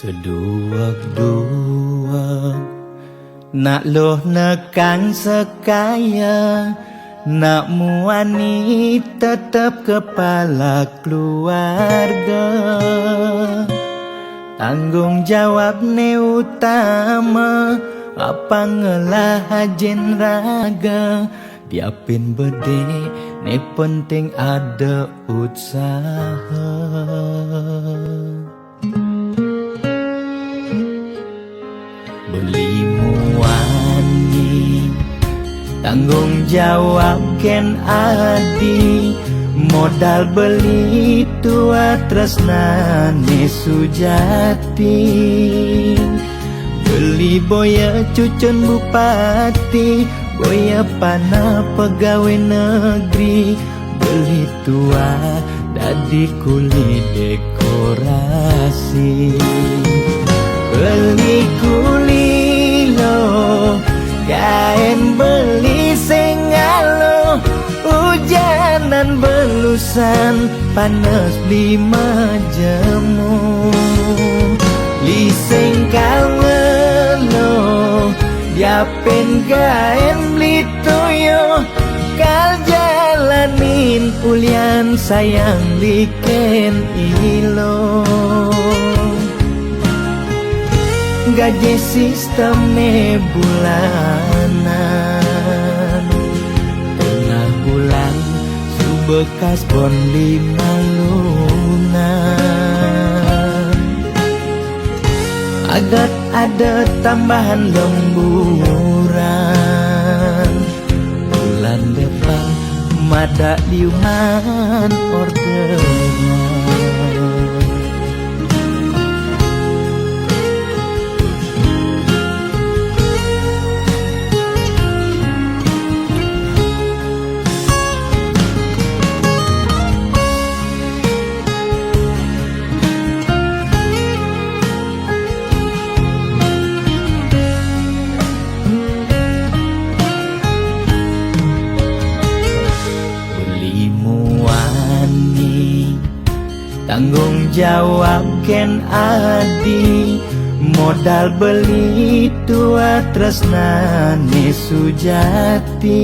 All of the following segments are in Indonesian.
Seduak-duak nak loh nekan sekaya, nak muani tetap kepala keluarga. Tanggung jawab ne utama, apa ngelah hajen raga. Diapin bede ne penting ada usaha. Beli muani tanggung jawab ken adi, modal beli tua tresnane sujati. Beli boya cucun bupati, boya panah pegawai negeri. Beli tua dadi kuli dekorasi. Beli kuli lo, kain beli sengalo. Hujanan belusan, panas lima jemu. Liseng kalwelo, diapin kain beli toyo. Kal jalanin ulian sayang liken ilo. Gaji sistemnya bulanan, tengah bulan subekas bon 5 lunan. Agat ada tambahan lemburan, bulan depan mada liuman orderan. Tanggung jawab ken adi, modal beli tua tresnane sujati.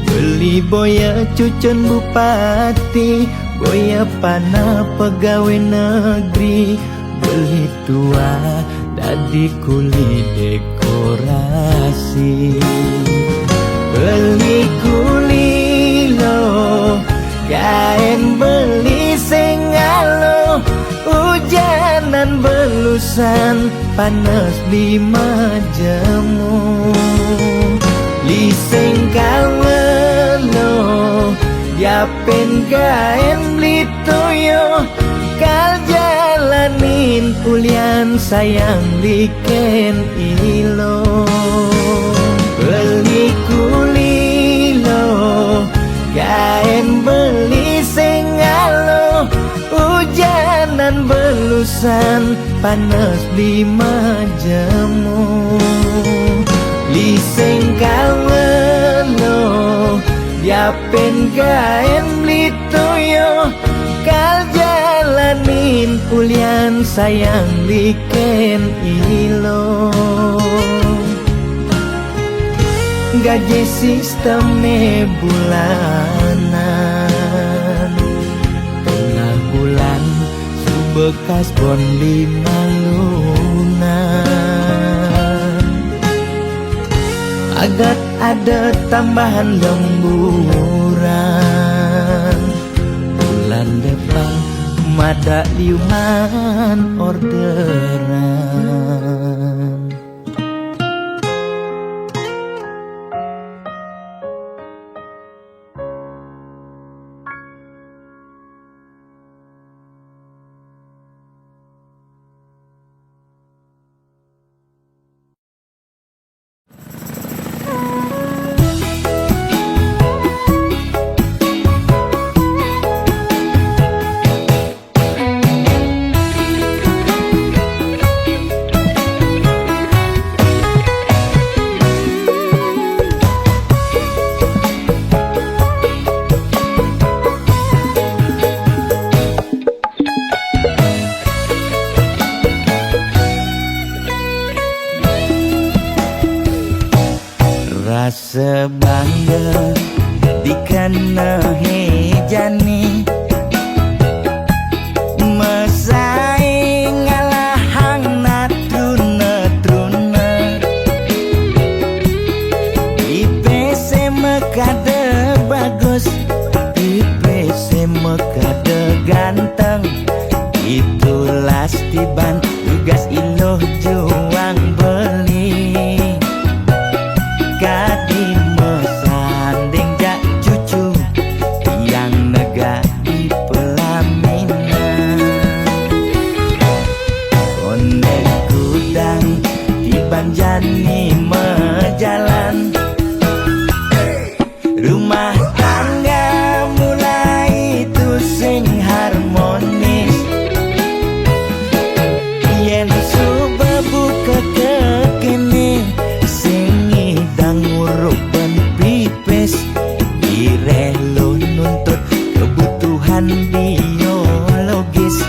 Beli boya cucun bupati, boya panah pegawai negeri. Beli tua dadi kuli dekorasi. Beli kuli lo, kain beli sengalo. Hujanan belusan, panas 5 jemu. Liseng kalwelo, diapin kain beli toyo. Kal jalanin ulian sayang liken ilo. Beli kuli lo, kain beli sengalo. Hujanan belusan, panas 5 jemu. Liseng kalwelo, diapin kain beli toyo. Kal jalanin ulian sayang liken ilo. Gaji sistemnya bulanan, tengah bulan subekas bon 5 lunan. Agat ada tambahan lemburan, bulan depan mada liuman orderan. sebangga dikena hejani mesaing ngalahang natruna IPC mekade bagus IPC mekade ganteng itulah tiban tugas iloh juang beli kadi mesanding jak cucu yang nega di pelaminan konde kudang di banjani mejalan rumah tangga mulai tusing harmonis yen subebu kekene sing idang ngurupen pipis direlo nuntut kebutuhan biologis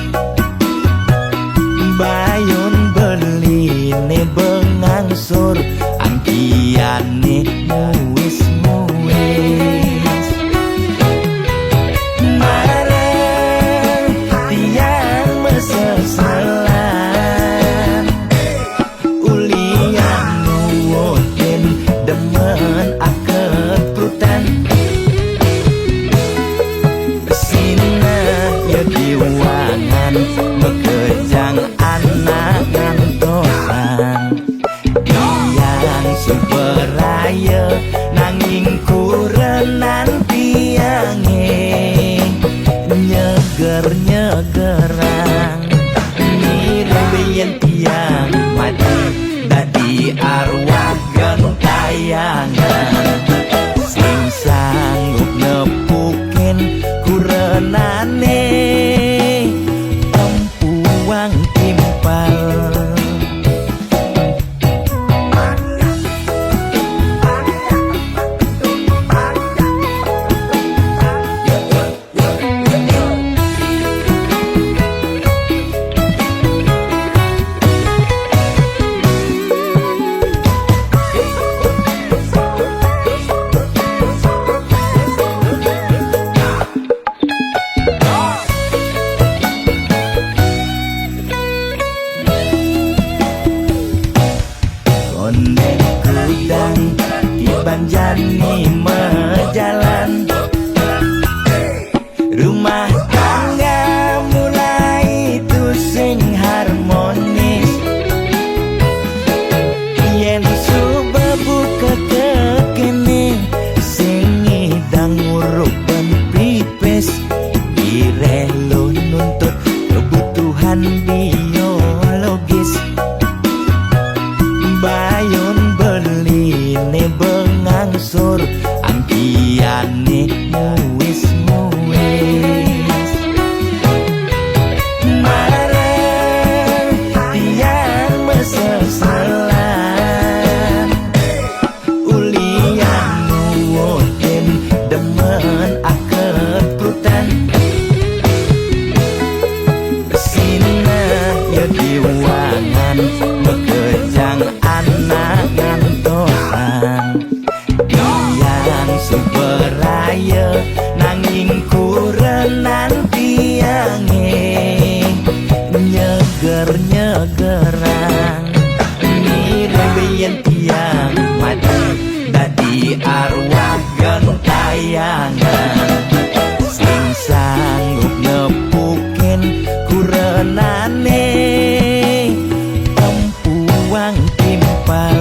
bayon beli ne bengangsur angkiane muis mareng tiang meseselan ulian nuwutin demen akeprutan sina ya diwangan mekejang anak ngantosan yang superaya nanging kurenan tiange nyeger-nyegerang mirembeyen tiang mati dadi arwah gentayangan sing sanggup nepukin kurenane empuang timpal konde kudang di banjani mejalan rumah tangga mulai tusing harmonis yen subebu kekene sing idang ngurupen pipis direlo nuntut kebutuhan biologis bayon beli ne bengangsur angkiane muis mareng tiang meseselan ulian nuwutin demen akeprutan sina ya diwangan mekejang anak ngantosan yang superaya nanging kurenan tiange nyeger-nyegerang mirembeyen tiang mati dadi arwah gentayangan sing sanggup nepukin kurenane empuang timpal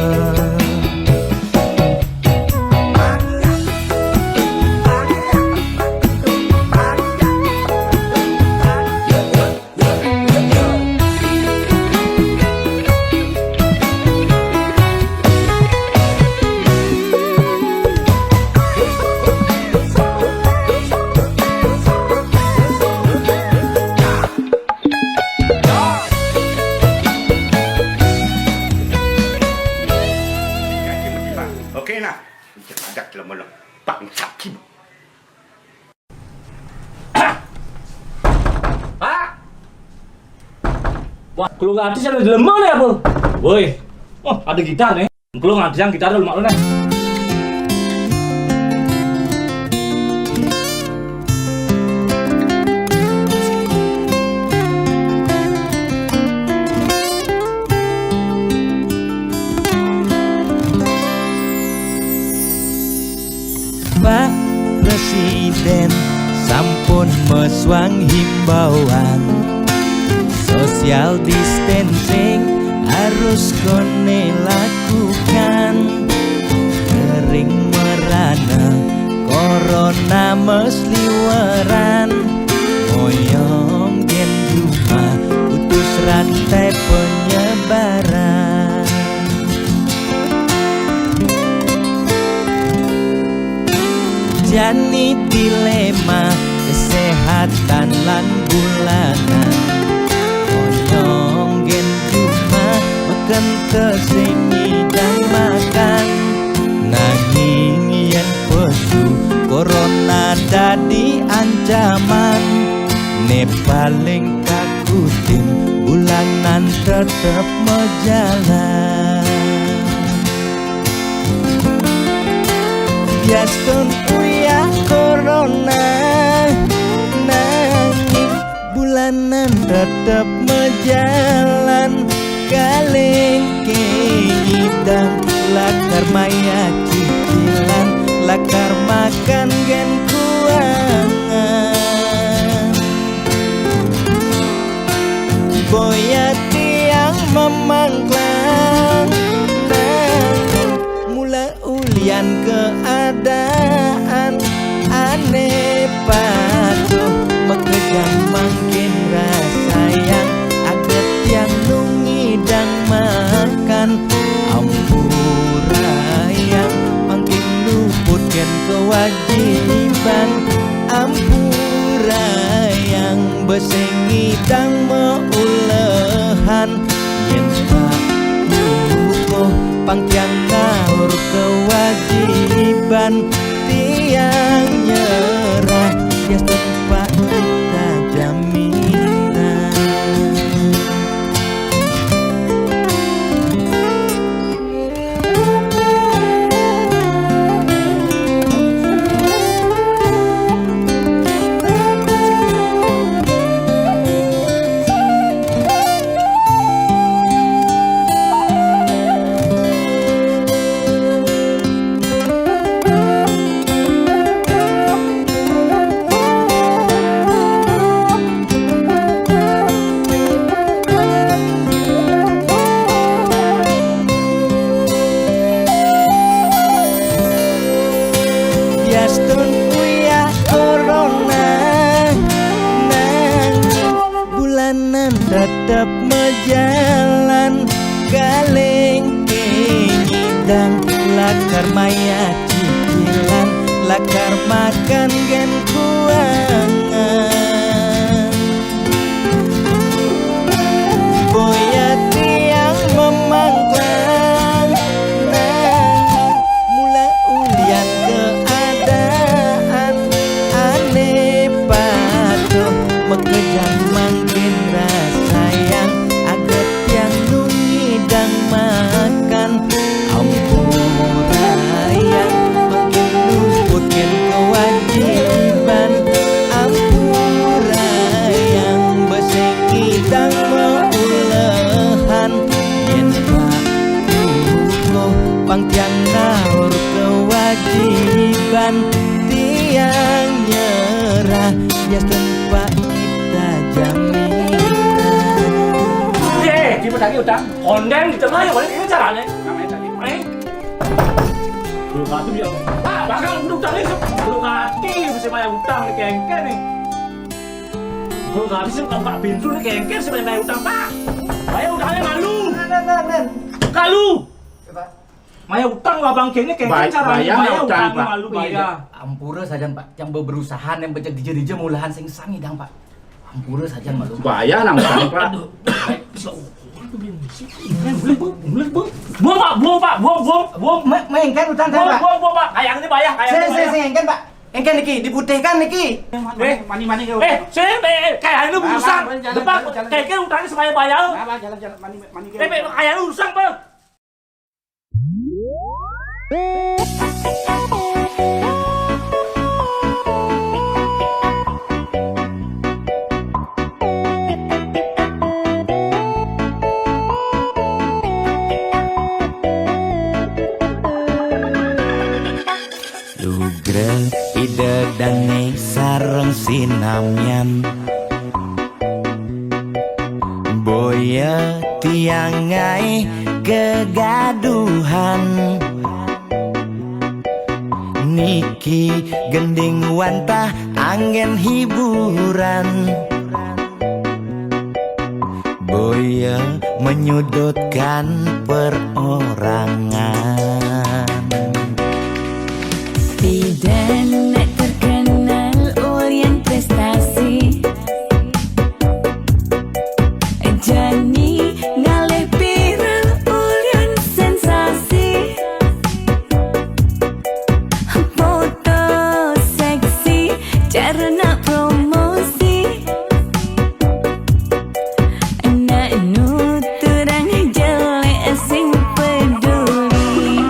Wah, kalau nggak ada di lemah nih, Bro. Woi, oh ada gitar nih. Kalau nggak ada gitar dulu malu nih. Pun meswang himbauan social distancing harus kone lakukan. Kering merana corona mesliweran, moyong gen cuma putus rantai penyebaran. Jani dilema kesehatan lan bulanan, moyong gen cuma makan kesengi dan makan. Nanging yen pesu corona dadi ancaman, ne paling kakutin bulanan tetep mejalan. Biastun uya corona, nanging bulanan tetep mejalan. Kaleng keidang lakar maya cicilan, lakar makan gen kuangan. Boya tiang memangklang, nanging mula ulian keadaan. Aneh patuh mekejang makin rasayang, aget yang nungidang makan. Ampurayang makin luput gen kewajiban. Ampurayang besengidang meulehan, yen pak luko pangkyang ngawur kewajiban. Tiang nyerah ya tempat kita jaminan. Biastun uya corona, nanging bulanan tetep mejalan. Kaleng keidang lakar maya cicilan, lakar makan gen kuangan. Boya tiang memangklang, nanging mula ulian keadaan. Aneh patuh mekejang makin rasayang, aget yang nungidang makan. Ampurayang makin luput gen kewajiban. Ampurayang besengidang meulehan, yen pak luko pangkyang ngawur kewajiban. Tiang nyerah ya tempat kita jaminan. 예, 기분 자기 utang. Kondeng di tengah ya, boleh ini caranya. Namanya tadi. Belum hati dia. Pak, bakal utang ini. Belum hati bisa bayar utang nih kengken nih. Belum hati sih bukan Pak Bintu nih kengken sih bayar utang Pak. Bayar utangnya malu. Kalu. Maya utang abang kengnya kengken caranya bayar utang malu bayar. Ampura saja Pak, yang berusaha yang becek dije mulahan sing sami dang Pak. Ampura saja malu. Bahaya nang Pak. Aduh. Buang Pak, buang Pak, buang. Mengengken utang kan Pak. Buang Pak, kayang ini bayar, kayang ini bayar. Saya engken Pak. Engken niki diputihkan niki. Mani ke. Kayak ini urusan. Depan kayaknya utangnya supaya bayar. Jalan mani ke. Kayak ini urusan Bang. Lugra ide dange sareng sinamyan boya tiangai kegaduhan niki gending wantah angin hiburan boya menyudutkan perorangan. Tidak nak terkenal Orient prestasi Jani ngalih viral Orient sensasi foto seksi cara nak promosi nak nuturang jelek sing peduli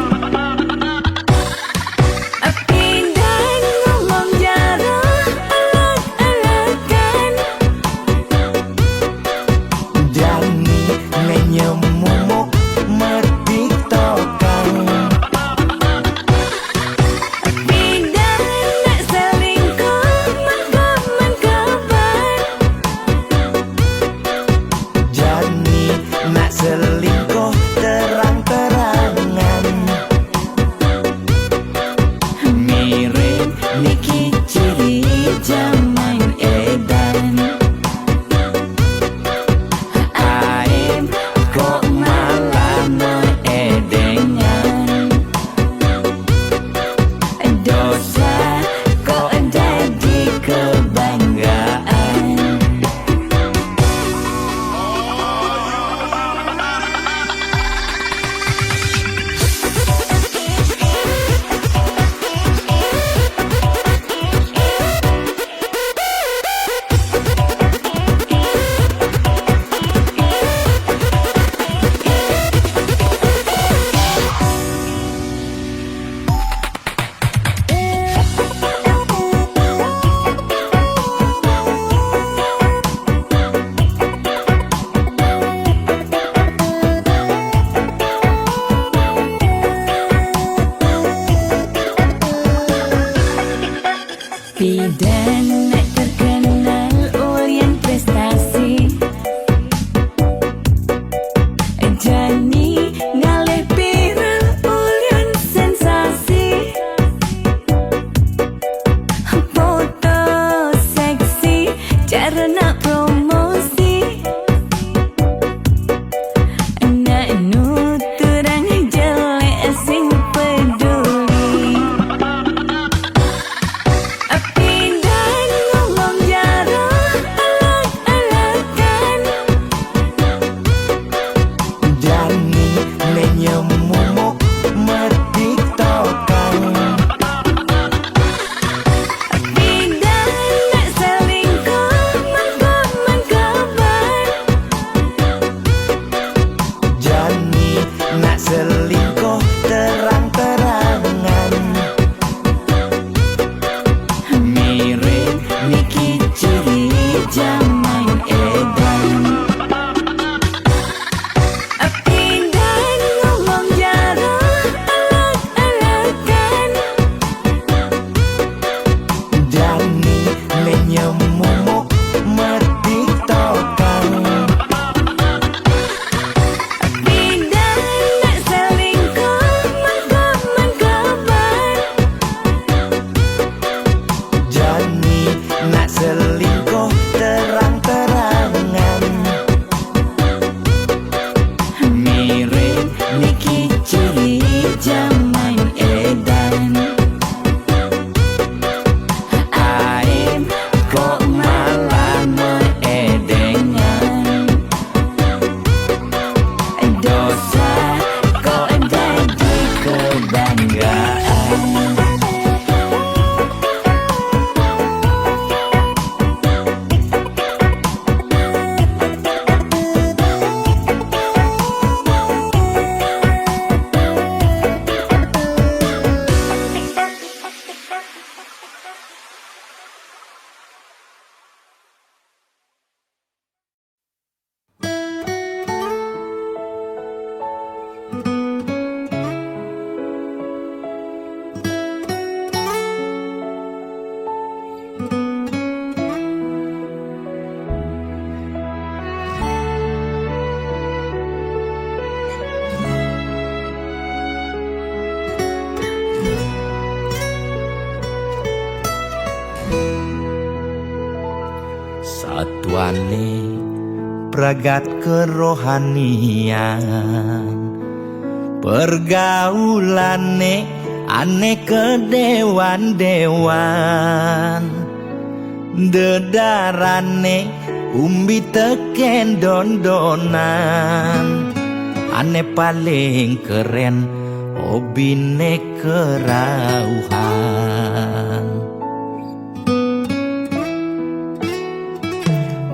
atuane pragat kerohanian, pergaulane aneh kedewan-dewan, dedarane umbi teken don-donan, aneh paling keren hobine kerauhan.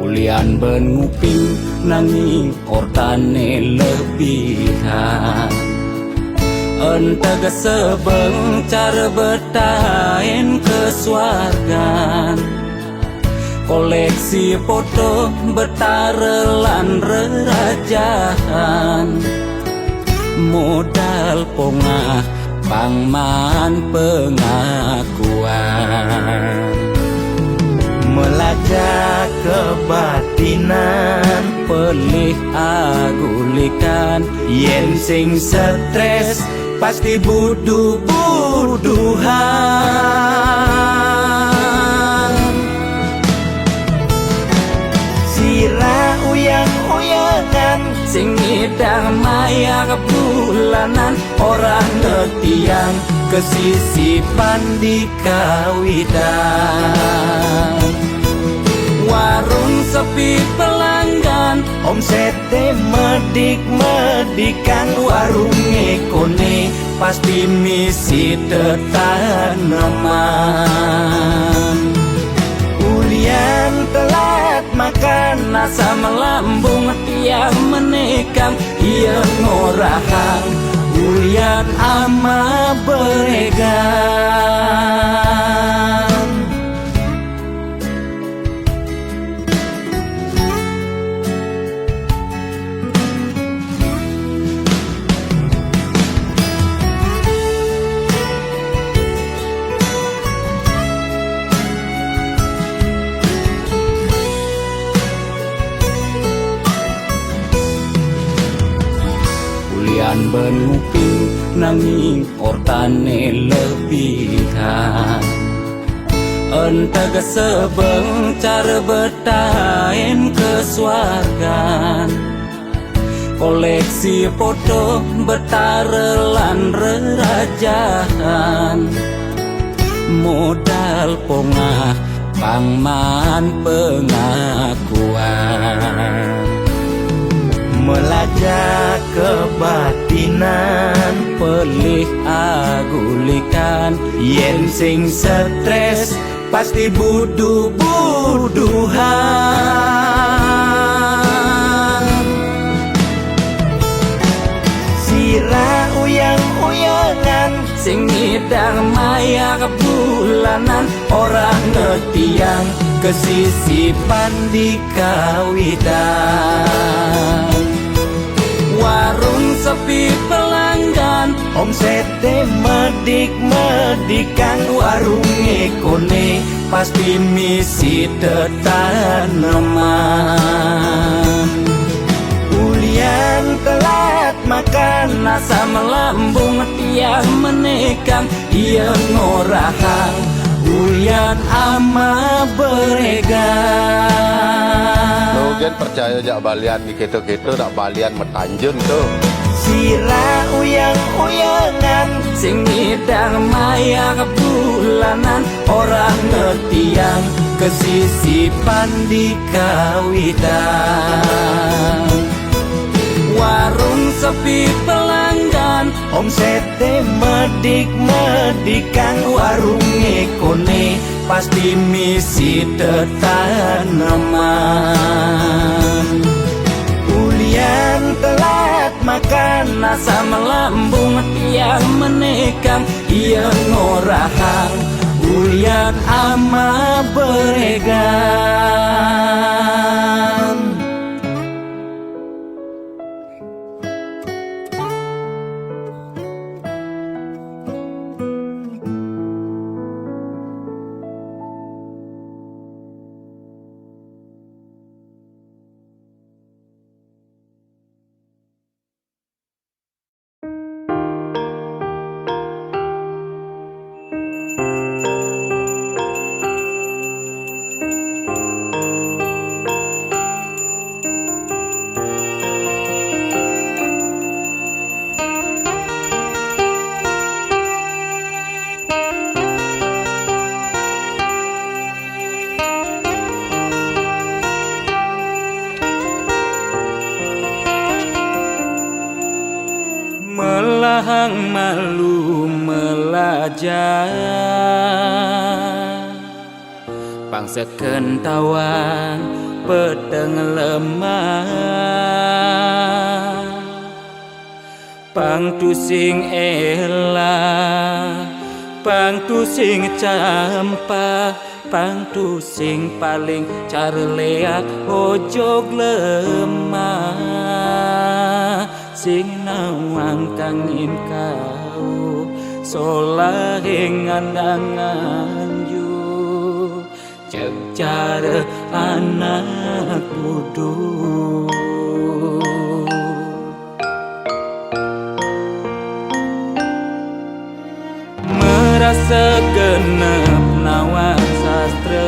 Ulian ben nguping nanging ortane lebihan, entega sebeng cara betain kesuargan, koleksi foto betarelan rerajahan, modal pongah pangman pengakuan, melacak kebatinan, pelih agulikan, yen sing stres pasti buduh-buduhan. Sira uyang-uyangan, sing ngidang maya kebulanan, orang ngetiang kesisipan di kawitan. Warung sepi pelanggan, omsete medik-medikan, warung ekone pasti misi tetaneman. ulian telat makan, Nasa melambung tiang menekang, ia ngorahang ulian ama beregan. Ulian ben nguping nanging ortane lebihan, entega sebeng cara betain kesuargan, koleksi foto betarelan rerajahan, modal pongah pangman pengakuan, melacak kebatinan, pelih agulikan, yen sing stres pasti buduh-buduhan. Sira uyang-uyangan, sing ngidang maya kebulanan, orang ngetiang kesisipan di kawitan. warung sepi pelanggan, omsete medik-medikan, warung ekone pasti misi tetaneman. ulian telat makan, Nasa melambung tiang menekang, ia ngorahang ulian ama beregan. Logan percaya jak balian di gitu-gitu tak balian metanjun tuh. Sira uyang-uyangan, sing ngidang maya kebulanan, orang ngetiang kesisipan di kawitan. warung sepi pelanggan, omsete medik-medikan, warung ekone pasti misi tetaneman. ulian telat makan, Nasa melambung tiang menekang, ia ngorahang ulian ama beregan. Pahang malu melajah Bangsa kentawang peteng lemah Pang tu sing elah Pang tu sing campah Pang tu sing paling carleak ojog lemah Sing nawang kangin kau solahing andangan yu Cek cara anak duduk Merasa genep nawang sastra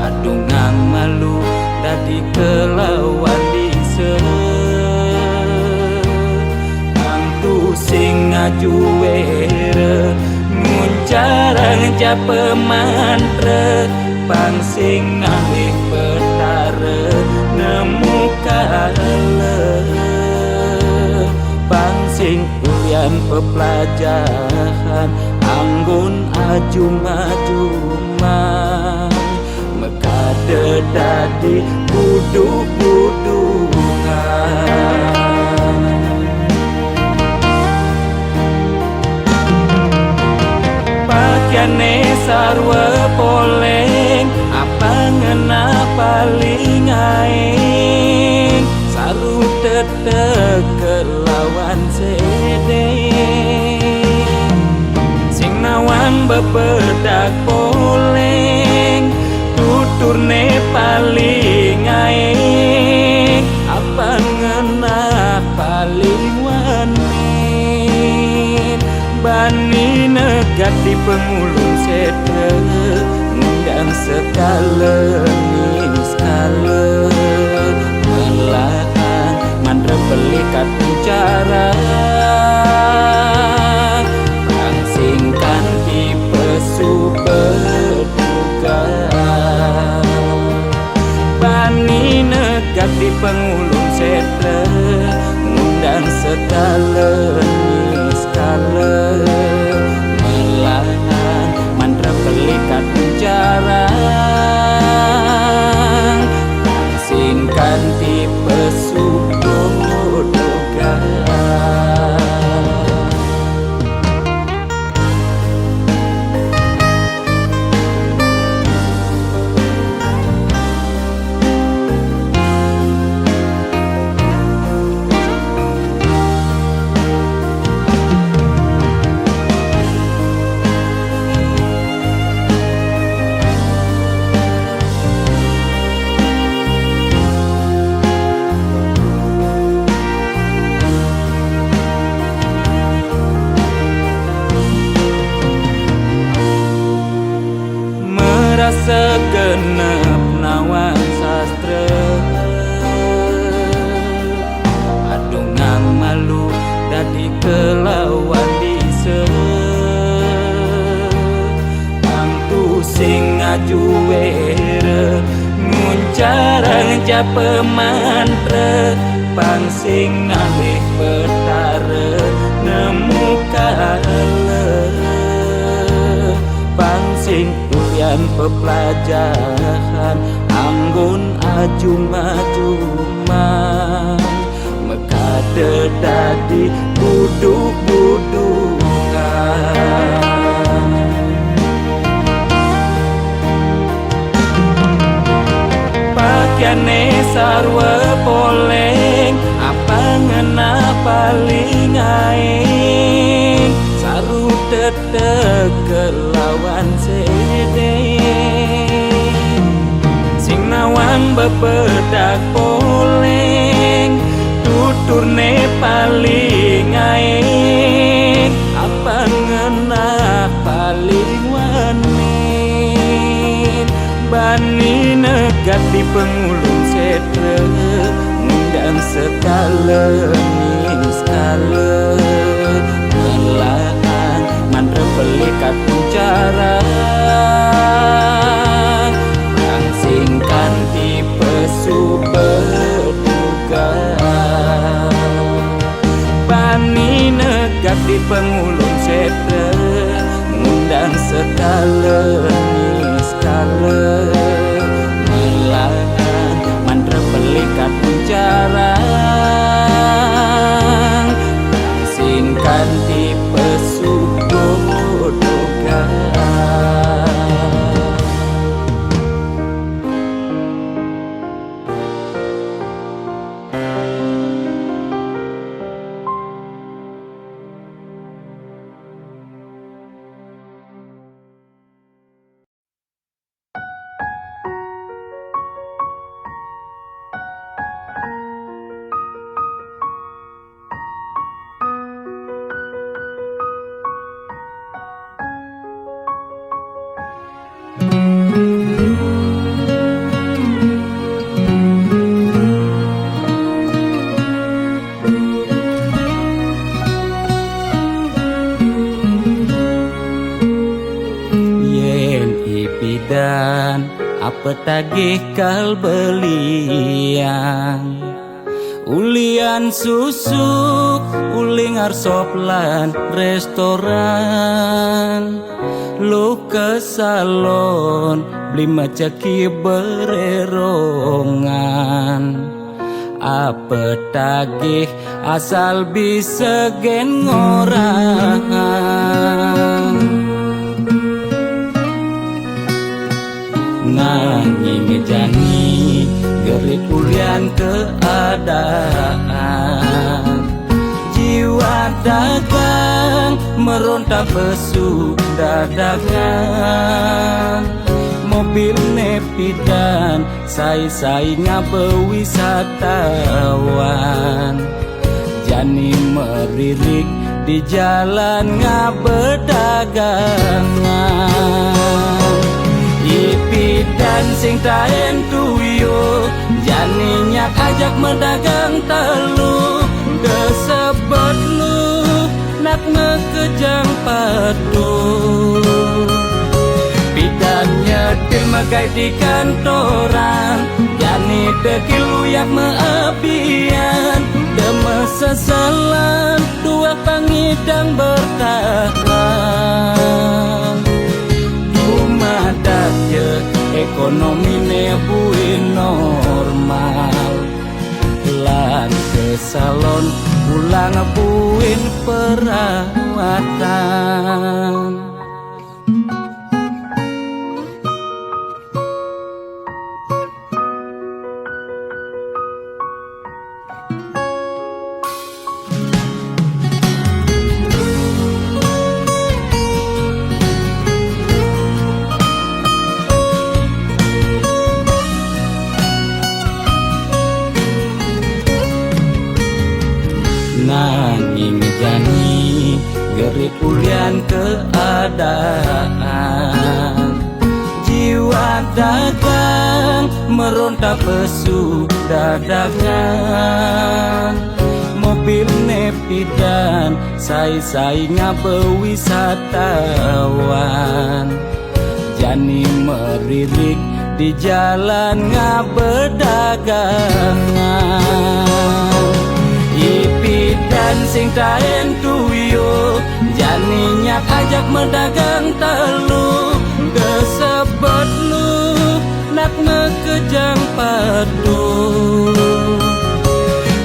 Adungang malu dadi kelawan bisa Angtu sing ngajuere Nguncarang japa mantra Pang sing ngalih petara Nemu kala Pang sing ulian pepelajaran Anggun ajum-ajuman Mekade dadi buduk-budukan Pakaiane sarwa poleng Apa ngena paling aing Saru tetek kelawan sedeng Sing nawang bebedak poleng Tuturne paling aing Apa ngena paling wanin Bani negat di pengulung sedre Ngundang sekala ning skala Melahan mandra belikat bicara Rangsingkan di pesu berduga Bani negat di pengulung sedre Ngundang segala niskala Melahan mantra belikat bicara Rangsingkan di pesu berduga Segenep nawang sastra Adungang malu dadi kelawan bisa Angtu sing ngajuere Nguncarang japa mantra Pang sing ngalih petara Nemu kala Pang sing ulian pepelajaran Anggun ajum-ajuman Mekade dadi buduk-budukan Pakaiane sarwa poleng Apa ngena paling aing Saru tetek kelawan sedeng Sing nawang bebedak poleng Tuturne paling aing Apa ngena paling wanin Bani negat di pengulung sedre Ngundang sekala ning skala Melahan mantra belikat bicara Rangsingkan di pesu berduga apa tagih kal belian ulian susu uling arsop lan restoran lu ke salon beli macaki bererongan apa tagih asal bisa gen ngorang nanging jani gerik ulian keadaan jiwa dagang meronta pesu dagangan mobil nepidan sai-sai ngabewisatawan jani meririk di jalan ngabedagangan ipidan sing taen tuyo janinya ajak mendagang telu kesebut lu nak ngekejang padu pidannya dilmagai di kantoran jani dekilu yang meapian deme sesalan dua pangidang bertahan umadat je ekonomi nebuin normal lan ke salon pulang buin perawatan nanging jani gerik ulian keadaan jiwa dagang meronta pesu dagangan mobil nepidan sai-sai ngabewisatawan jani meririk di jalan ngabedagangan ipidan sing taen tuyo janinya ajak mendagang telu kesebut lu nak ngekejang padu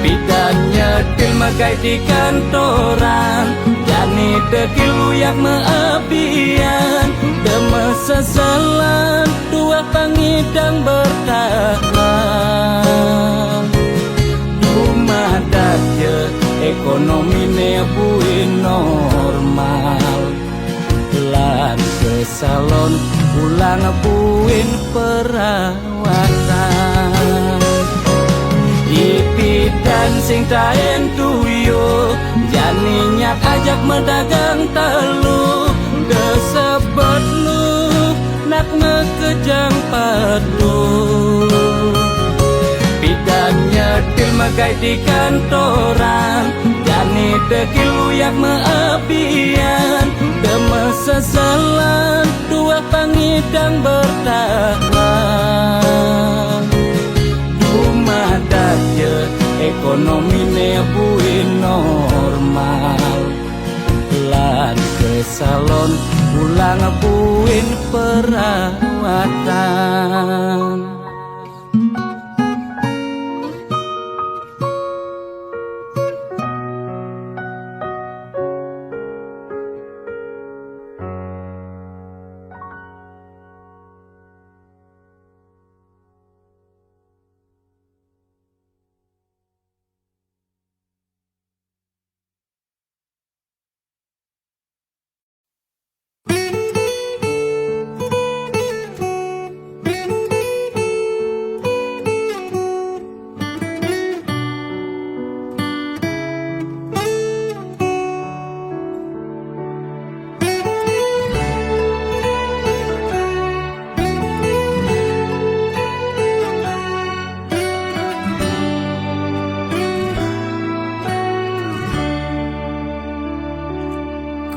pidannya dilmagai di kantoran jani dekilu yang meapian deme sesalan dua pangidang bertahan umadat je ekonomi nebuin normal lan ke salon pulang buin perawatan ipidan sing taen tuyo janinya ajak mendagang telu kesebut lu nak ngekejang padu pidannya dilmagai di kantoran jani dekilu yang meapian deme sesalan dua pangidang bertahan umadat je ekonomi nebuin normal lan ke salon pulang buin perawatan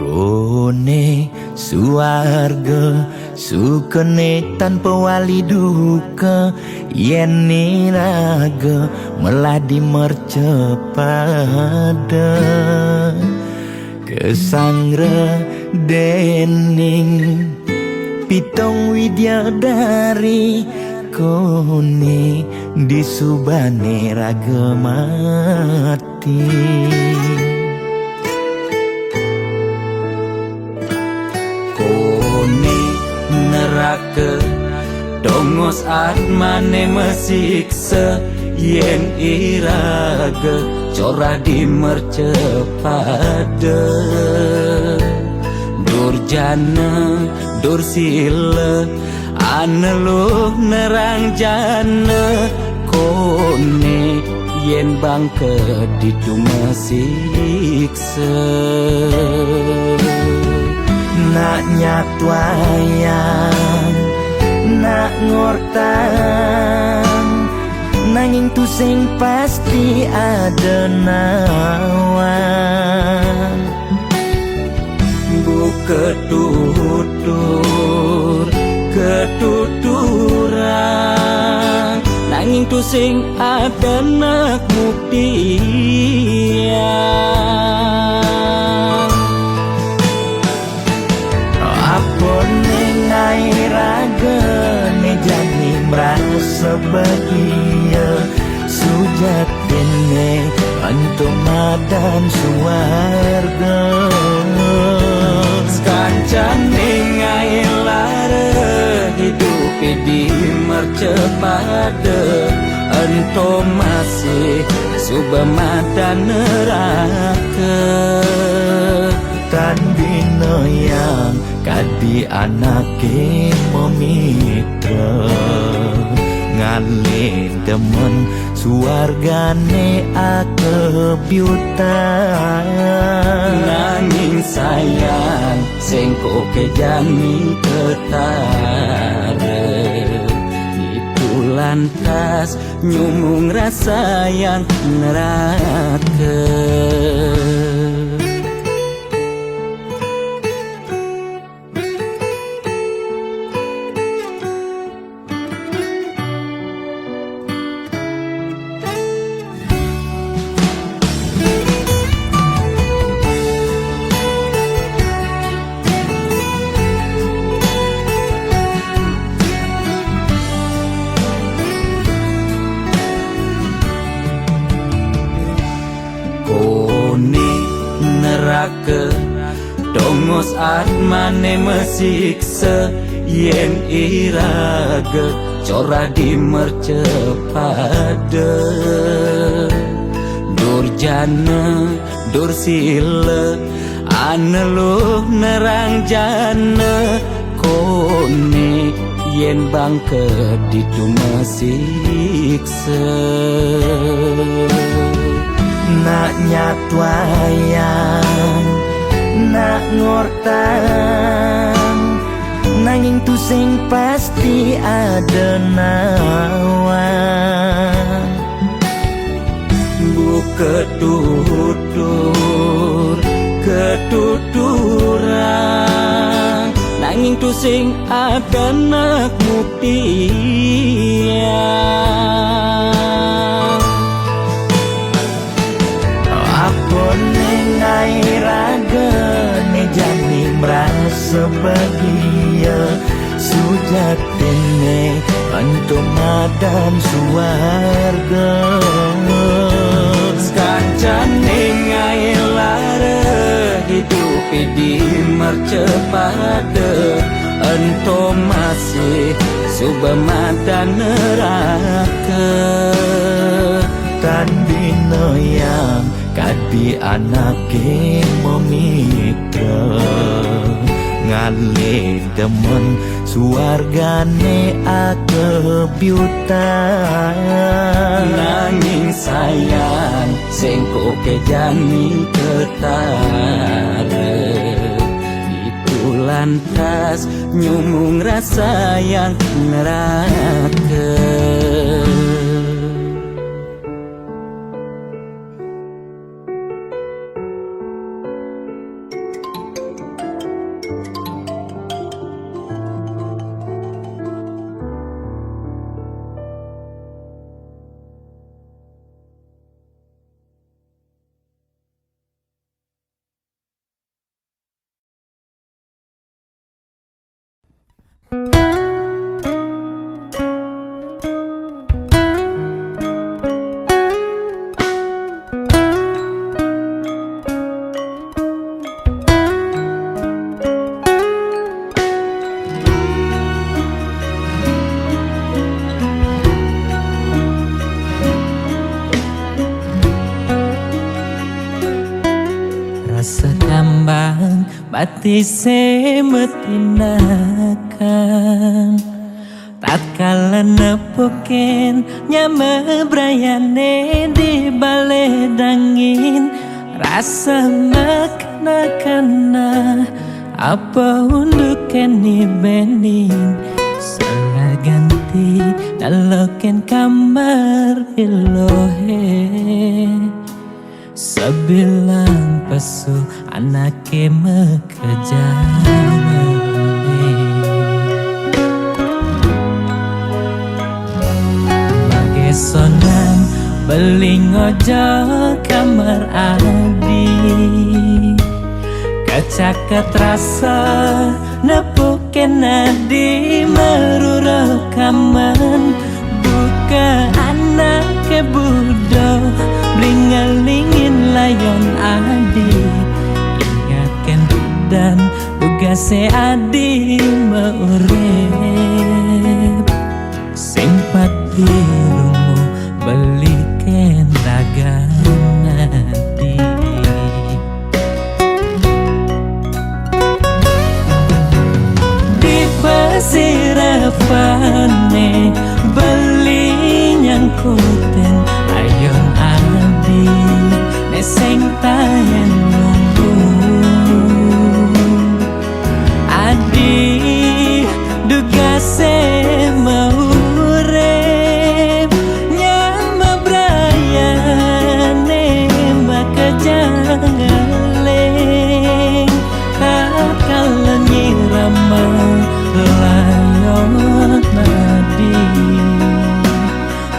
Kone suarga Sukene tanpa wali duka, yen niraga meladi mercepada. Kesangra dening pitong widyadari, kone disubane raga mati. Kone neraka dongos atmane mesiksa, yen iraga corah di mercepada. Durjana dursila aneluh nerang jana, kone yen bangke ditu mesiksa. Nak nyatwayang, nak ngortang, nanging tu sing pasti ada nawan. Buka tutur ketuturan, nanging tu sing ada nak buktian. Apa nengai raga ne jani merasa bahagia, sujatene untuk madan suarga. Sekancan nengai lara hidup di mercepada, ento masih subamadan neraka. Tan dino yang kadi anake memitra, ngale demen suargane akebyutan. Nanging sayang sengko kejani ketara, itu lantas nyumung rasa yang neraka. Neraka dongos atmane mesiksa, yen iraga corah di mercepada. Durjana dursila aneluh nerang jana, kone yen bangke ditu mesiksa. Nak nyatwayang, nak ngortang, nanging tu sing pasti ada nawan. Buka tutur ketuturan, nanging tu sing ada nak buktian. Apa nengai raga ne jani merasa bahagia, sujatene untuk madan suarga. Sekancan nengai lara hidup di mercepada, ento masih subamadan neraka. Tan dino yang kadi anake memitra, ngale demen suargane akebyutan. Nanging sayang sengko kejani ketara, itu lantas nyumung rasa yang neraka. Rasa kambang bati semetinakan tatkala nepukin nyame brayane di bale dangin rasa makna-kana apa untuk keni bening salah ganti daloken kamar ilohe sebilang pesu anake mekejar bagai sonan beling ojo kamar adi kacaket rasa nepuken adi meruro kaman buka anake budo blingelingin layon adi ingatkan dan tugase adi meurip simpat dirungu beliken ragan adi di pasir apane beli nyangkuten ayon adi neseng tayen nunggu adi dugase maurep nyama brayane makajangaleng kakala nyirama layon adi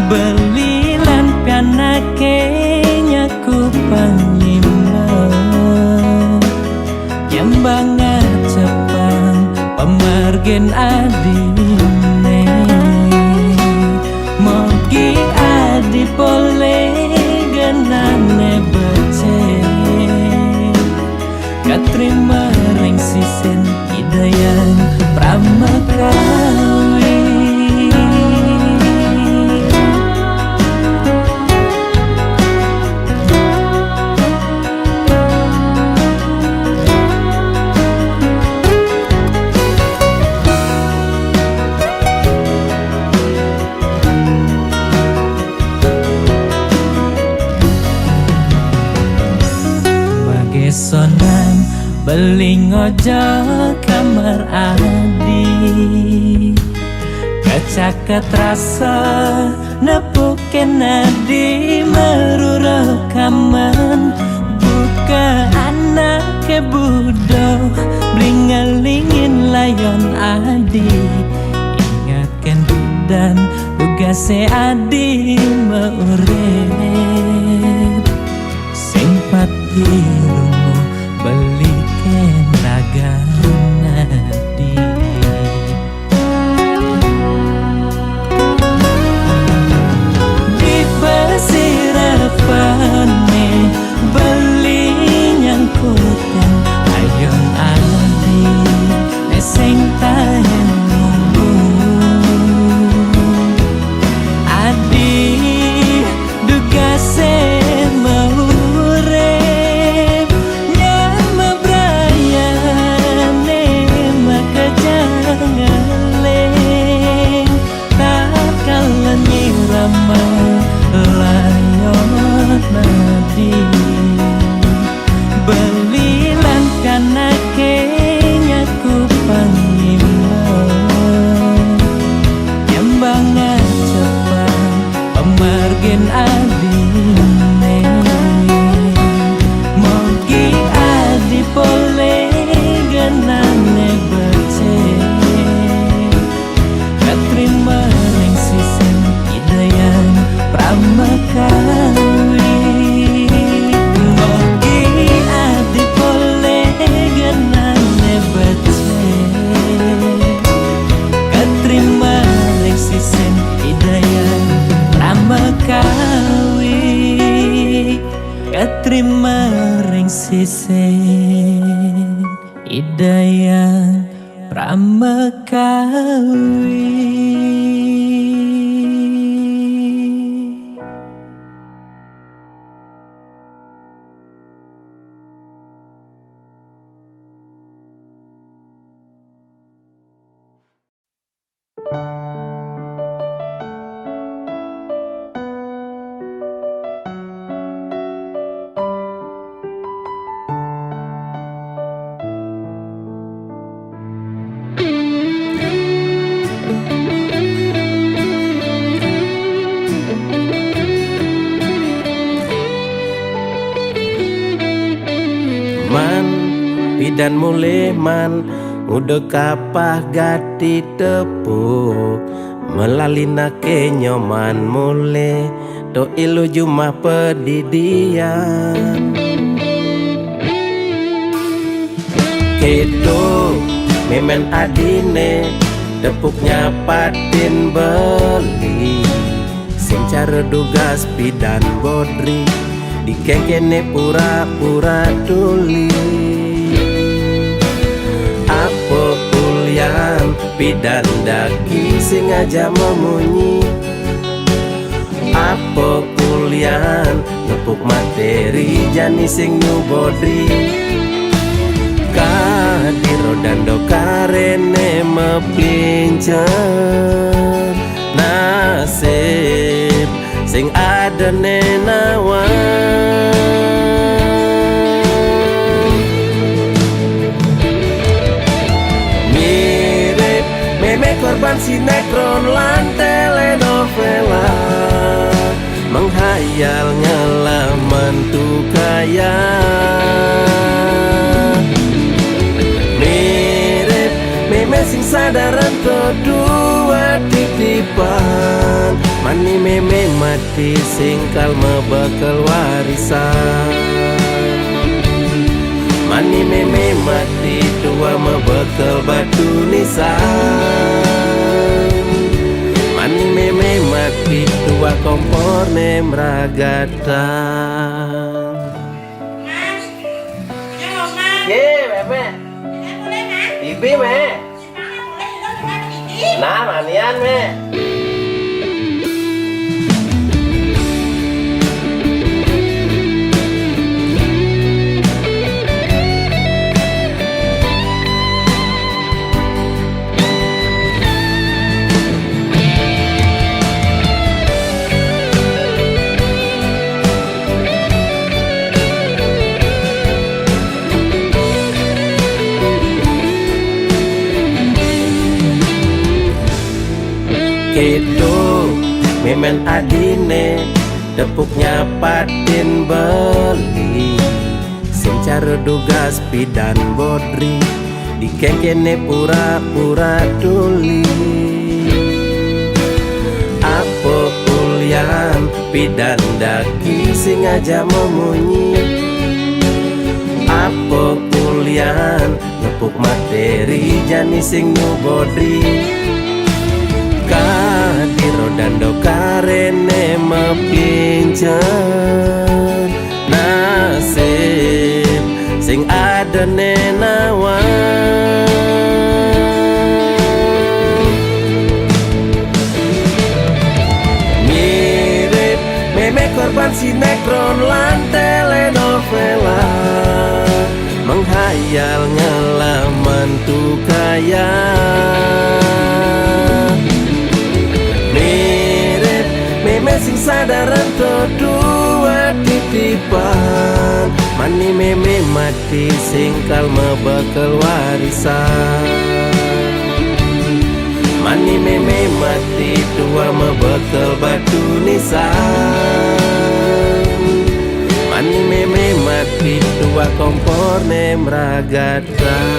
belilan pianake nyaku pangima nyambangan cepang pemargen adine mogi adi pole genane becek katrima ring sisen hidayan pramakawi sonan beling ojo kamar adi kacaket rasa nepuken adi meruro kaman buka anake budo blingelingin layon adi ingatkan dan tugase adi meurip simpat dirungu beliken ragan adi di pasir apane beli nyangkuten ayon adi neseng tayen nunggu adi dugase belilan kanake nyaku pangima nyambangan cepang pemargen adine mogi adi pole genane becek katrima ring sisen hidayan pramakawi keterima ring sisen Hidayah Pramekawi. Man pidan mulai man udah kapah gati tepuk melalina kenyoman mulai do ilu jumah pedidian kedo memen adine tepuknya patin beli sing cara dugas pidan bodri dikengkene pura-pura tuli apa ulian pidan daki sing aja memunyi apa ulian nepuk materi jani sing nyubodri kadiro dando karene mepincer nasib sing ada nenawan mirip meme korban sinetron lan telenovela menghayal ngelaman tuh kaya mirip meme sing sadaran kedua titipan mani meme mati singkal mebakal warisan mani meme mati tua mebakal batu nisan mani meme mati tua kompor nemragatan. Ye meme ibi me nah manian me kedo memen adine tepuknya patin beli sing cara dugas pidan bodri dikengkene pura-pura tuli apa ulian pidan daki sing aja memunyi apa ulian nepuk materi jani sing nyubodri kadiro dando karene mepincer nasib sing ada nenawan mirip meme korban sinetron lan telenovela menghayal ngelaman tuh kaya sing sadaran kedua titipan mani meme mati singkal mebakal warisan mani meme mati tua mebakal batu nisan mani meme mati tua kompor nemragatan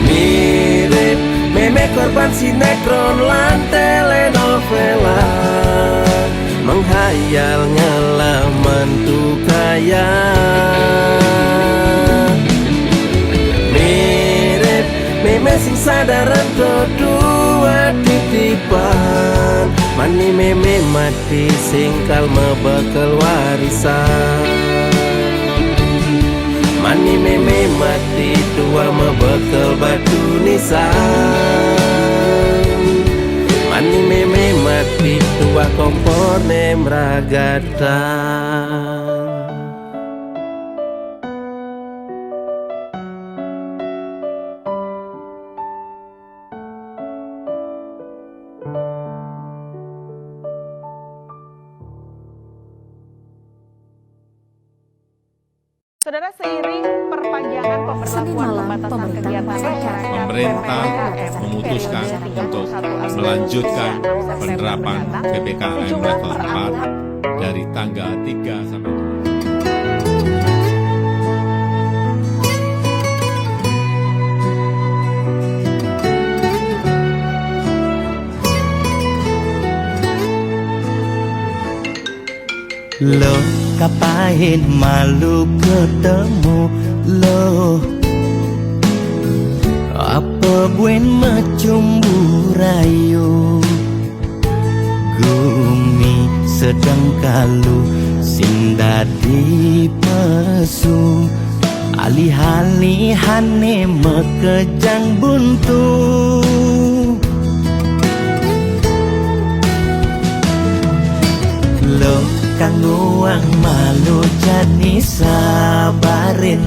mirip meme korban sinetron lan telenovela menghayal ngelaman tuh kaya mirip meme sing sadaran kedua titipan mani meme mati singkal mebekal warisan. Mani meme mati tua mebekal batu nisan. Mani meme mati tua kompone meragatan. Saudara, seiring perpanjangan pemberlakuan pembatasan kegiatan masyarakat, pemerintah memutuskan untuk melanjutkan penerapan PPKM level 4 dari tanggal 3 sampai 7. Lo kapain malu ketemu lo, apa buen macumbu rayu. Gumi sedang kalu sindadi pesu, alih-alihane mekejang buntu. Lo kanggo ang malu jani sabarin,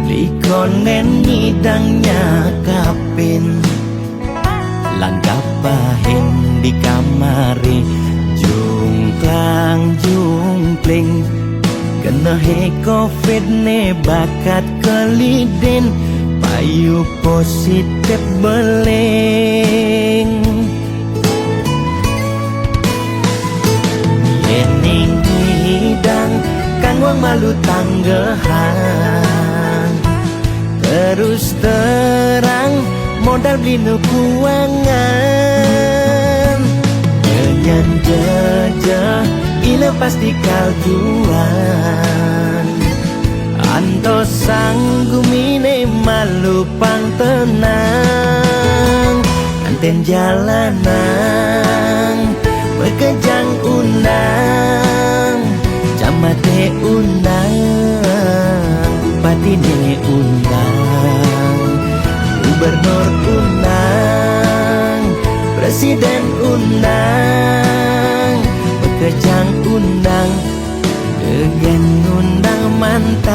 likonen ngidangnya kapin, langgap bahin di kamari, jungklang jungkling, kena he covid ne bakat kelidin, payu positif beling. Yening hidang kang wang malu tanggehan, terus terang modal beli nukuangan. Nyanyan jejah ila pasti kaljuan, anto sanggumine malu pang tenang. Anten jalanan bekejang undang, camate undang, bupatine undang, gubernur undang, presiden undang, bekejang undang, gegen undang mantan.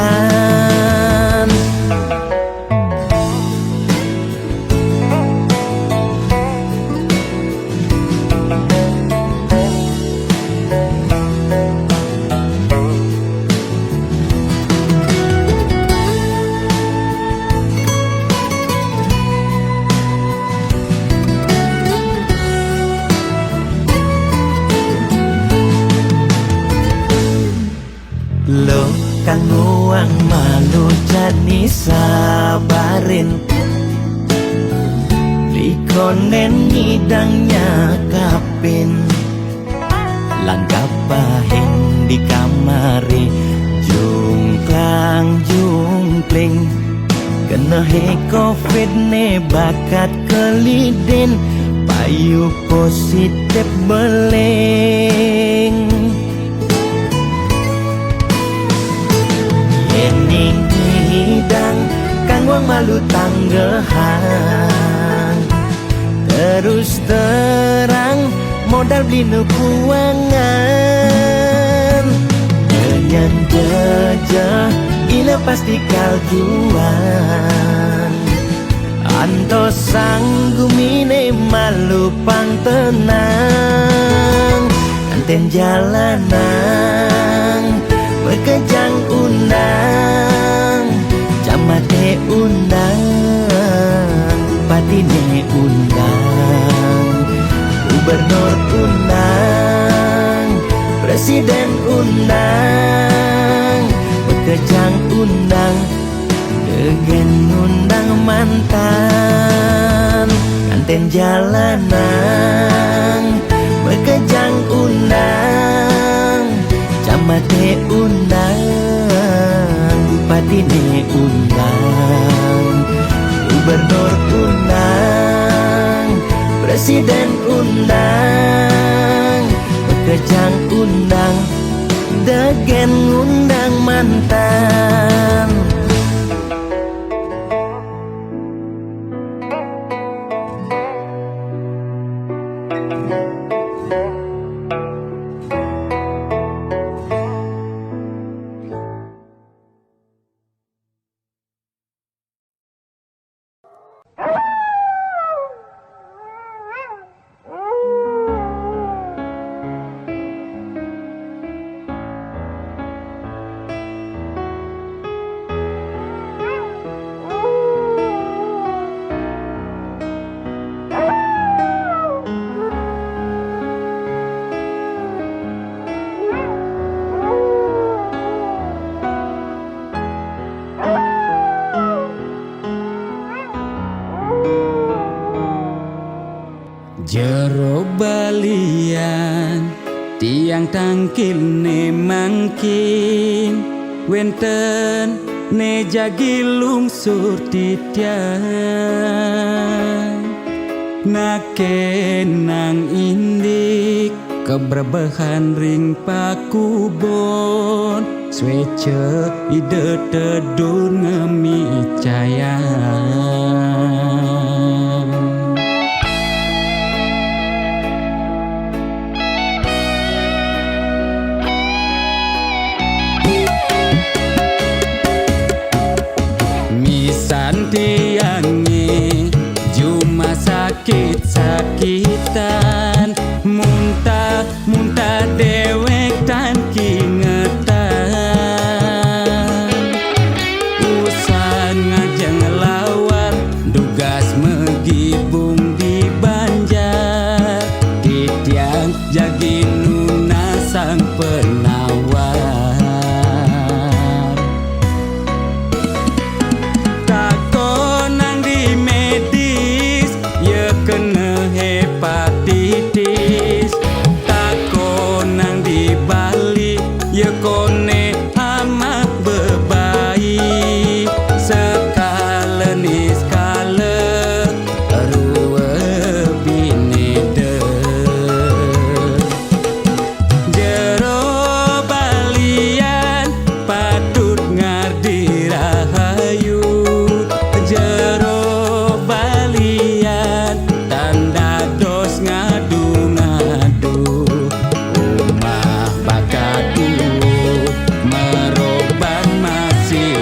Lo kanggo ang malu jani sabarin, likonen ngidangnya kapin, langgap bahin di kamari, jungklang jungkling, kena he covid ne bakat kelidin, payu positif beling. Yening hidang kang wang malu tanggehan, terus terang modal beli nukuangan. Nyanyan jejah ila pasti kaljuan, anto sanggumine malu pang tenang. Anten jalanan bekejang undang, camate undang, bupatine undang, gubernur undang, presiden undang, bekejang undang, gegen undang mantan. Anten jalanan bekejang undang, camate undang, bupatine undang, gubernur undang, Presiden undang, Kejang undang, Degen undang mantan. Jero balian tiang tangkil ne mangkin wenten ne jagi lungsur titian nakenang indik keberbahan ring pakubon swece ide tedur ngemi cayan. Santiangi cuma sakit-sakitan muntah dewek tan kingetan usan ngajeng lawan dugas megibung di Banjar titiang jagi nuna sang penawar kena hepatitis tako nang di Bali ye kone amat bebaik sekalen iskale ruwe binede jero balian patut ngardi rahayu jero balian tanda dos ngadu-ngadu umah bakatu meroban masih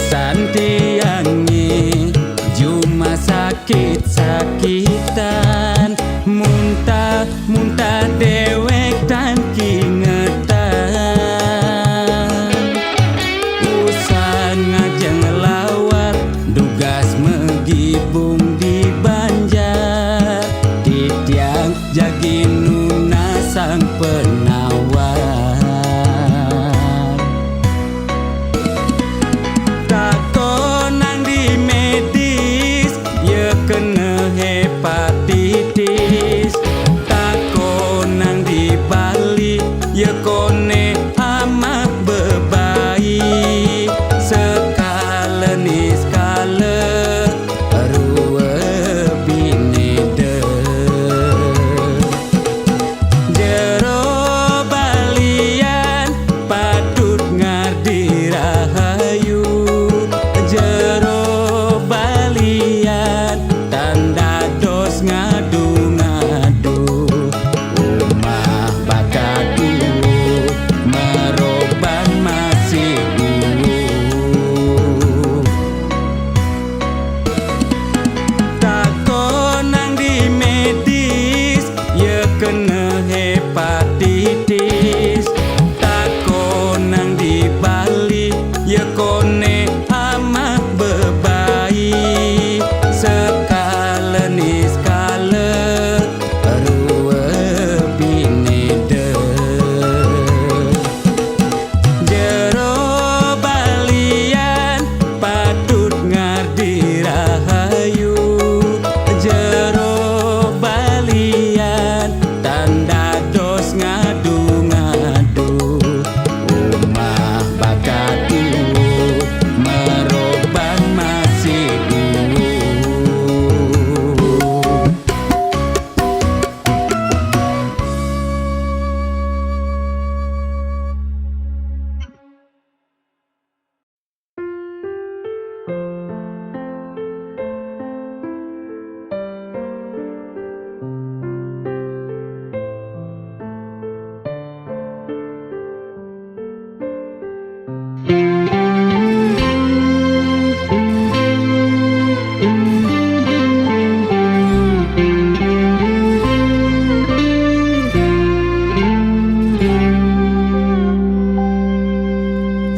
Santiangi cuma sakit-sakitan muntah dewek tan kingetan usan ngajeng lawar dugas megibung di Banjar titiang jagi nuna sang penawar kena hepatitis tako nang di Bali ye kone amat bebaik sekal ne amah bebai sekala ni skala rua bini de jero balian patut ngardi rahayu jero balian tanda dos ngadu-ngadu umah bakatu meroban masih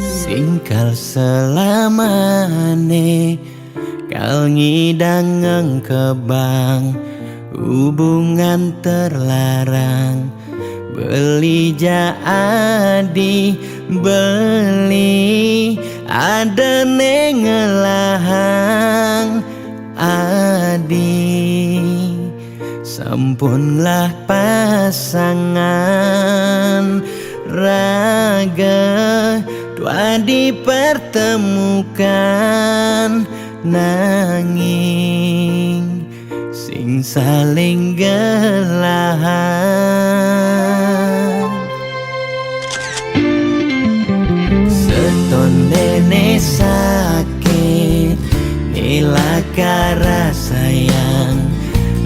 Singkal selamane kal ngidang kebang hubungan terlarang beli jadi beli ada nengelahang adi sampunlah pasangan raga dua dipertemukan nanging sing saling gelahan seton dene sakit nilakara sayang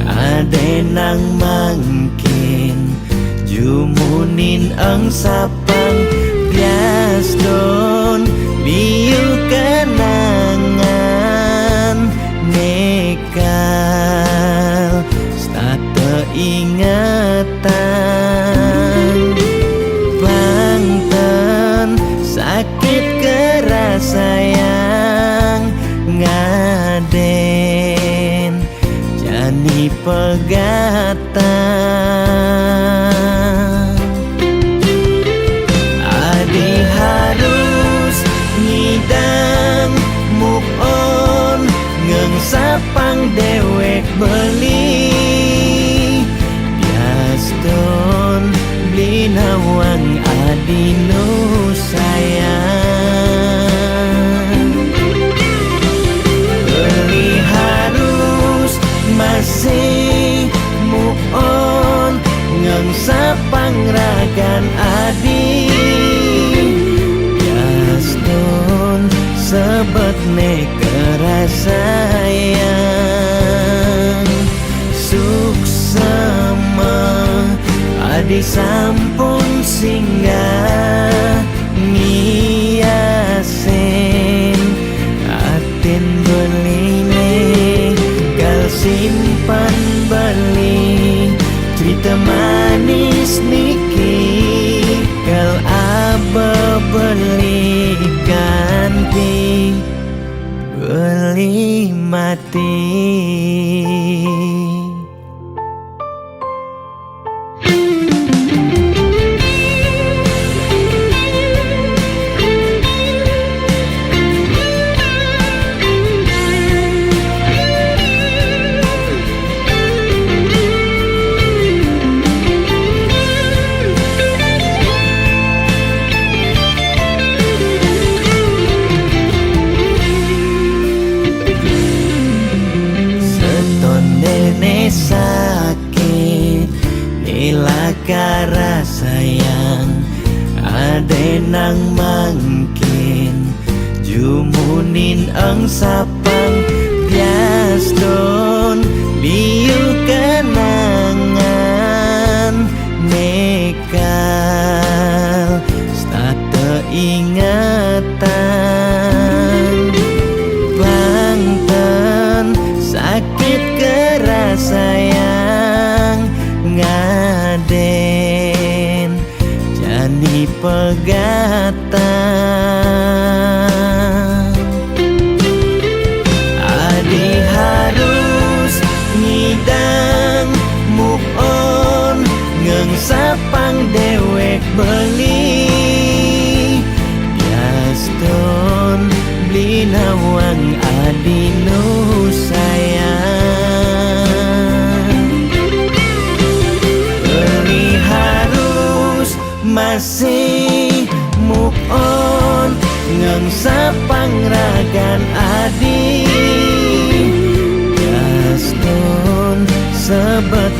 ade nang mangkin jumunin ang sapang bias don liu kenangan nekal stata ingatan bangtan sakit keras sayang ngaden jani pegatan adi harus ngidang move on ngengsapang dewek beli biaston beli nawang adi nu sayang beli harus masih move on ngengsapang ragan adi biaston sebet ne kerasayang suksema adi sampun singgah ngiasen aten beline kal simpan beli cerita manis niki kal aba beli ganti beli mati. Sakit nilakara sayang ade nang mangkin jumunin ang sapang bias don liu kenangan nekal stata ingatan bangtan sakit keras sayang ngaden jani pegatan adino sayang. Beli harus masih move on ngangsa pangragan adi Gaston sebet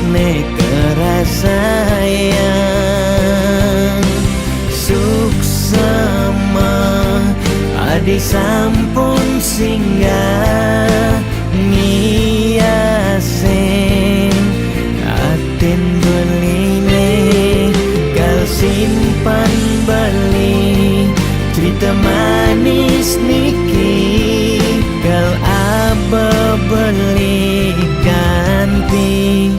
kerasayang suksama adi sampun singgah ngiasen aten beline kal simpan beli cerita manis niki kal aba beli ganti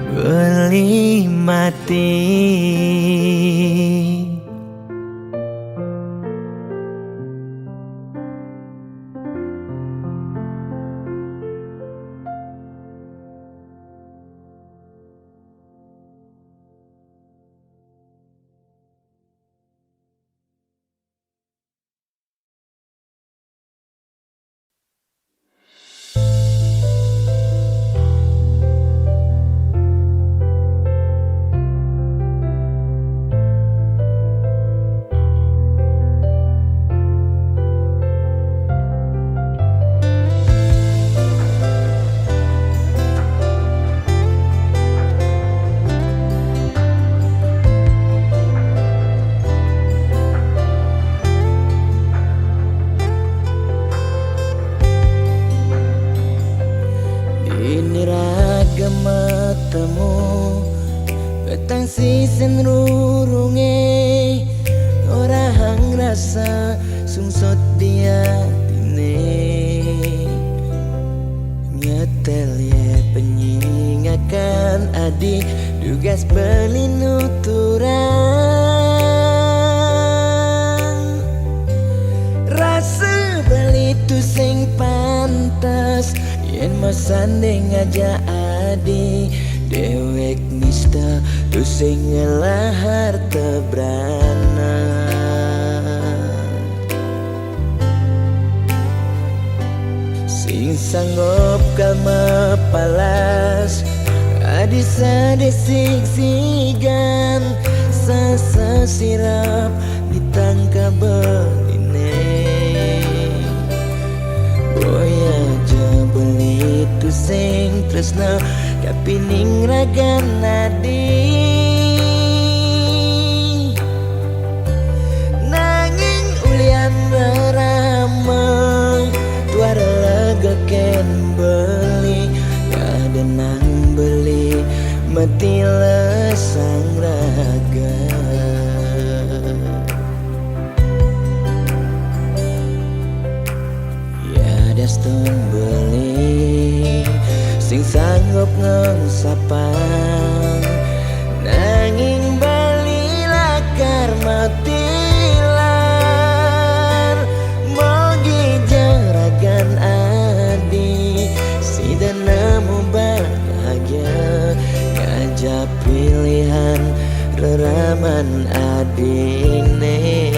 beli mati. Petang sisen rurunge orang rasa sungsot dia tine nyetel ye penyingakan adik dugas beli nuturan rasa beli tu sing pantas yen masanding aja adik dewek nista tu sing ngelahar tebrana sing sanggup kalma palas adisa desik sigan sasa sirap ditangka beline boya aja beli tu sing tresna kapining ragan nadi nanging ulian beramang tuara lega ken beli kada nang beli mati lesang raga ya daston beli sing sanggup ngengsapang nanging bali lakar matilan mogi jaragan adi si dan nemu bahagia ngajak pilihan reraman adine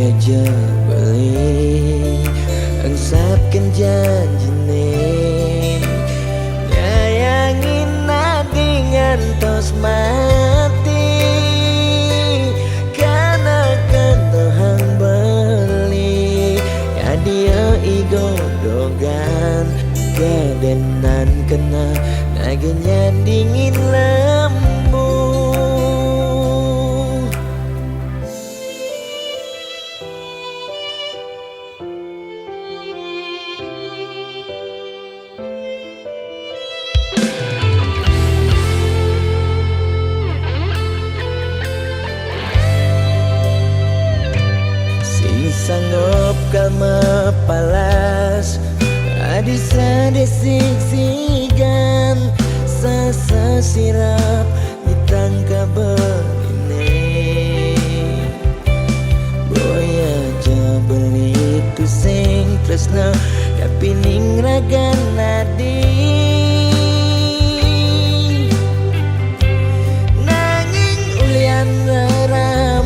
aja beli angsapkan janjine nyayangin nadi ngantos mati karena kentohang beli ya dia igodogan kedenan kena nagenya dingin lembu sanggup kalma palas adisa desik sigan sasa sirap ditangka beline boya aja beli tu sing tresna kapining ragan nadi nanging ulian rara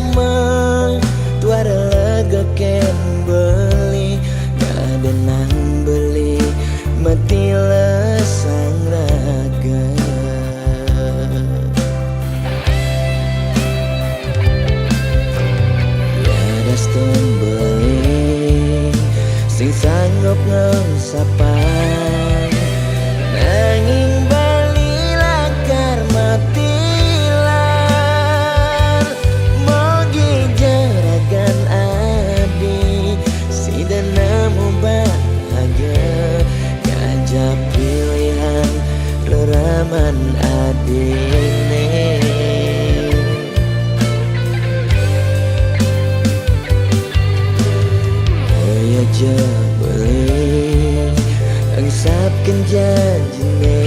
hidup ngesapan nanging bali lakar matilan mogi jaragan abdi si nemu bahagia ngajak pilihan leraman adine aja boleh angsapkan janjine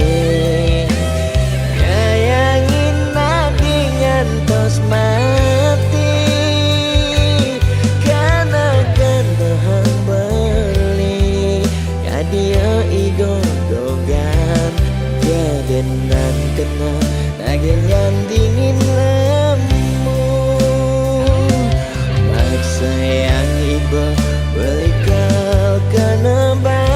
ngayangin nadi ngantos mati karena kendohan beli kadia igodogan jadenan kena nagenyan dingin lemu maksa yang iba balik kau kena bayar.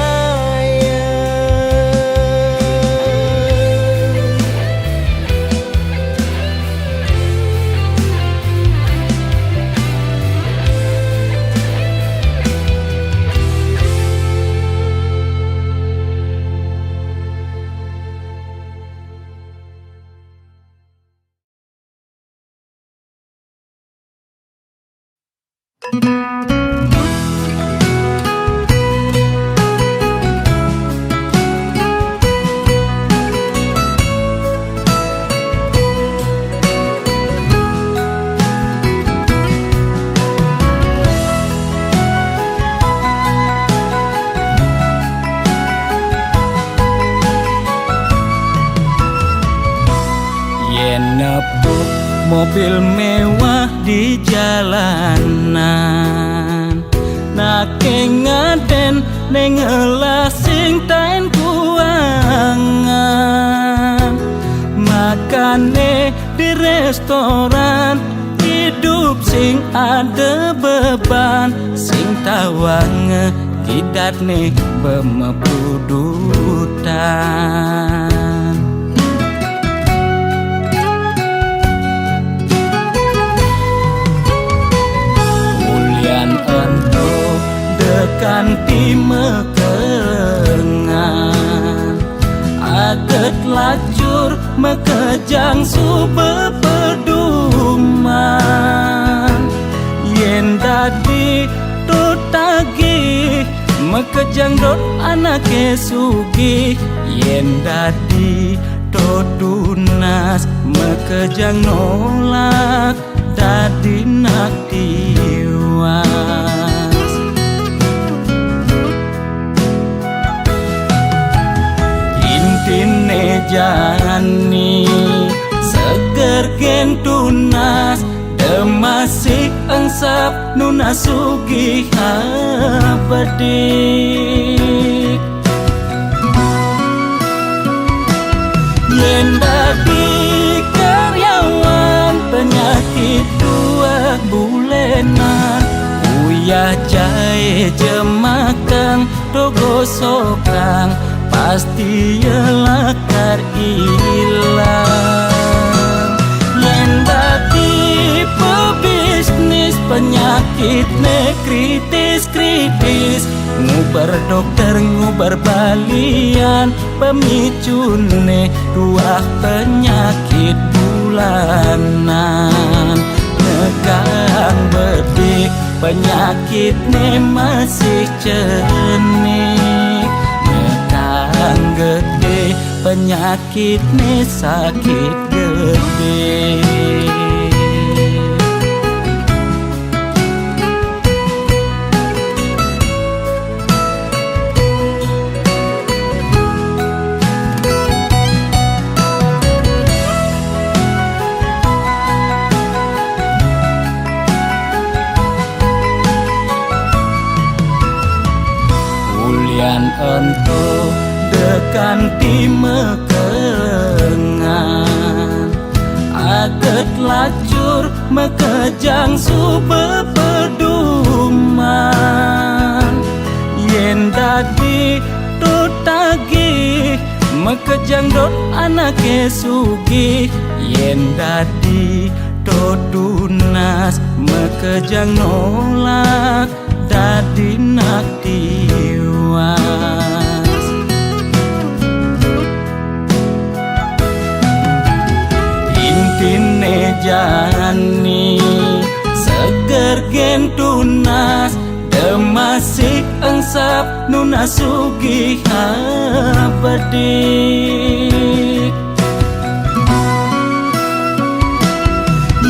Nepuk mobil mewah di jalanan nake ngaden nengelah sing tain kuangan makane di restoran hidup sing ada beban sing tawang kidat nih bemepudutan ento dekan di mekengan aget lacur mekejang sube peduman yen dadi tutagi mekejang dot anake sugi yen dadi todunas mekejang nolak dadi nak tiwas intine jani seger gen tunas demasik angsap nuna sugih apedik yen dadi karyawan penyakit dua bulenan uyah jahe jemakang dogo sokang pasti lakar ilang yen dadi pebisnis penyakit ne kritis ngubar dokter ngubar balian pemicune dua penyakit bulanan nekang bedik penyakit ne masih cenik nekang gede penyakit ne sakit gede ento dekan di mekengan aget lacur mekejang sube peduman yen dadi tutagi mekejang dot anake sugi yen dadi todunas mekejang nolak dadi nak tiwas. Intine jani seger gen tunas, demasik angsap nuna sugih apedik.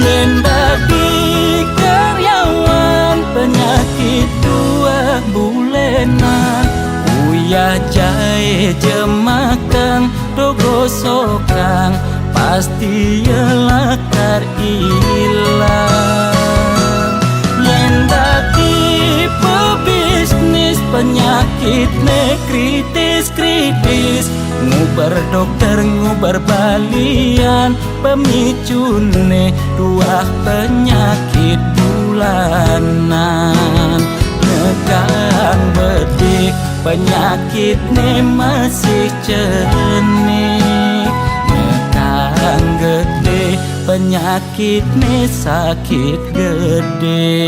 Yen dadi karyawan penyakit 2 bulenan, uyah jahe jemakang dogo sokang, pasti yelakar ilang. Yen dadi pebisnis penyakitne kritis-kritis, ngubar dokter ngubar balian, pemicune 2 penyakit bulanan. Nekang bedik penyakitne masih cenik, nekang gede penyakitne sakit gede.